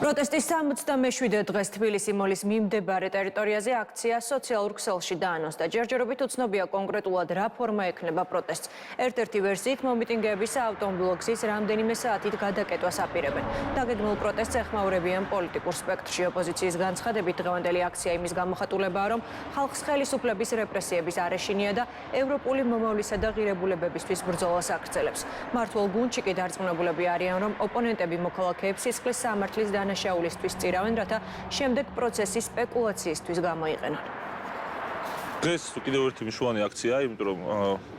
პროტესტის 67 დღეს თბილისი მოლის მიმდებარე ტერიტორიაზე აქცია სოციალურ ქსელში დაანონსდა. ჯერჯერობით უცნობია კონკრეტულად რა ფორმა ექნება პროტესტს. ერთ-ერთი ვერსიით მომიტინგეების საავტომობილო გზის რამდენიმე საათით გადაკეტვას აპირებენ. დაგეგმილ პროტესტს ეხმაურებიან პოლიტიკურ სპექტრში. ოპოზიციის განცხადებით დღევანდელი აქცია იმის გამოხატულებაა, რომ ხალხს ხელისუფლების რეპრესიების არეშინია და ევროპული მომავლისა და ღირებულებებისთვის ბრძოლას აგრძელებს. მმართველ გუნდში კი დარწმუნებულები არიან, რომ ოპონენტები მოქალაქეებს სისხლის სამართლის დანაშაულისთვის წირავენ, რათა შემდეგ პროცესის სპეკულაციისთვის გამოიყენონ. დღეს კიდევ ერთი მნიშვნელოვანი აქციაა, იმიტომ რომ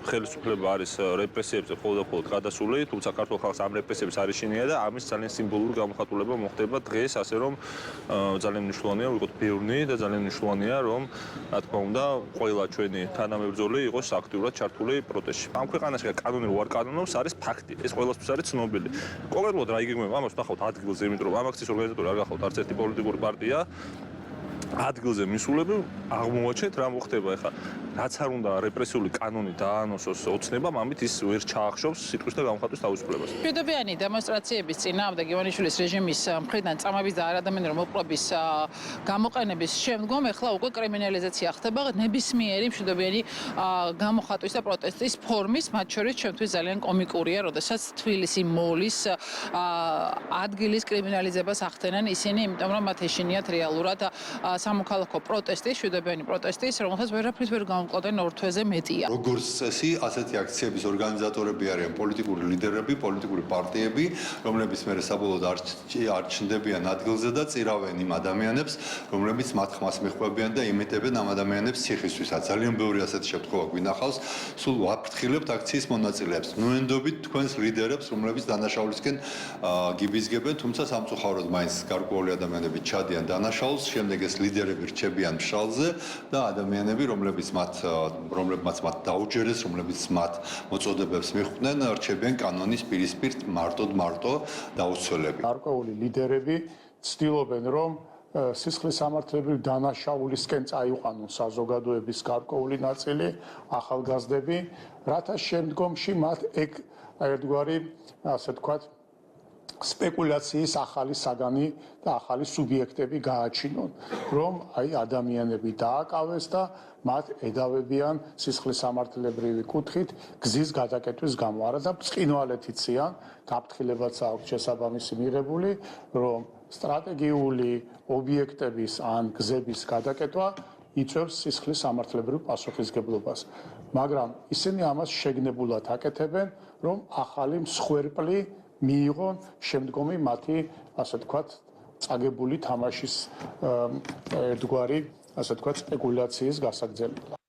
ხელისუფლება არის რეპრესიებზე მხოლოდ გადასული, თუმცა ქართულ ხალხს ამ რეპრესიების არეშინია და ამის ძალიან სიმბოლური გამოხატულება მოხდება დღეს, ასე რომ ძალიან მნიშვნელოვანია ვიყოთ ბევრნი და ძალიან მნიშვნელოვანია რომ რა თქმა უნდა ყველა ჩვენი თანამებრძოლი იყოს აქტიურად ჩართული პროტესტში. ამ ქვეყანაში კანონი რო არ კანონობს არის ფაქტი. ეს ყველასთვის არის ცნობილი. კონკრეტულად რა იგეგმება ამას ვთანხმოთ ადგილზე, იმიტომ რომ ამ აქციის ორგანიზატორი არ გახავთ არც ერთი პოლიტიკური პარტია. ადგილზე მისულები აღმოაჩენთ რა მოხდება ახლა რაც არ უნდა რეპრესიული კანონი დაანონსოს ოცნებამ ამით ის ვერ ჩაახშობს სიტყვის და გამოხატვის თავისუფლებას. მშვიდობიანი დემონსტრაციების წინააღმდეგ ივანიშვილის რეჟიმის მხრიდან წამების და არადამიანური მოპყრობის გამოყენების შემდგომ ახლა უკვე კრიმინალიზაცია ხდება ნებისმიერი მშვიდობიანი გამოხატვის და პროტესტის ფორმის, მათ შორის ჩემთვის ძალიან კომიკურია, როდესაც თბილისი მოლის ადგილის კრიმინალიზებას ახდენენ ისინი, იმიტომ რომ მათ ეშინიათ რეალურად სამოქალაქო პროტესტი, მშვიდობიანი პროტესტის, რომელსაც ვერაფრით ვერ გამოვკლავდნენ ორ თვეზე მეტია. როგორც წესი, ასეთი აქციების ორგანიზატორები არიან პოლიტიკური ლიდერები, პოლიტიკური პარტიები, რომლებიც მერე საბოლოოდ არ ჩნდებიან ადგილზე და წირავენ იმ ადამიანებს, რომლებიც მათ ხმას მიჰყვებიან და იმიტებენ ამ ადამიანებს ციხისთვისაც. ძალიან ბევრი ასეთი შემთხვევა გვინახავს. სულ ვაფრთხილებთ აქციის მონაწილეებს. ნუენდობით თქვენს ლიდერებს, რომლებიც დანაშაულისკენ გიბიზგებენ, თუმცა სამწუხაროდ მაინც გარკვეული ადამიანები ჩადიან დანაშაულს, შემდეგ ეს ლიდერები რჩებიან მშალზე და ადამიანები, რომლებიც მათ დაუჯერეს, რომლებიც მათ მოწოდებებს მიხვდნენ, რჩებიან კანონის პირისპირ მარტო დაუცველები. გარკვეული ლიდერები ცდილობენ, რომ სისხლის სამართლებრივ დანაშაულისკენ წაიყვანონ საზოგადოების გარკვეული ნაწილი, ახალგაზრდები, რათა შემდგომში მათ ერთგვარი, ასე ვთქვათ, სპეკულაციის ახალი საგანი და ახალი სუბიექტები გააჩინონ, რომ ადამიანები დააკავეს და მათ ედავებიან სისხლის სამართლებრივი კუთხით გზის გადაკეტვის გამო. არადა ბრწყინვალეთ იციან, გაფრთხილებაც აქვს შესაბამისი მიღებული, რომ სტრატეგიული ობიექტების ან გზების გადაკეტვა იწვევს სისხლის სამართლებრივ პასუხისგებლობას. მაგრამ ისინი ამას შეგნებულად აკეთებენ, რომ ახალი მსხვერპლი მიიღონ შემდგომი მათი, ასე ვთქვათ, წაგებული თამაშის ერთგვარი, ასე ვთქვათ, სპეკულაციის გასაგრძელებლად.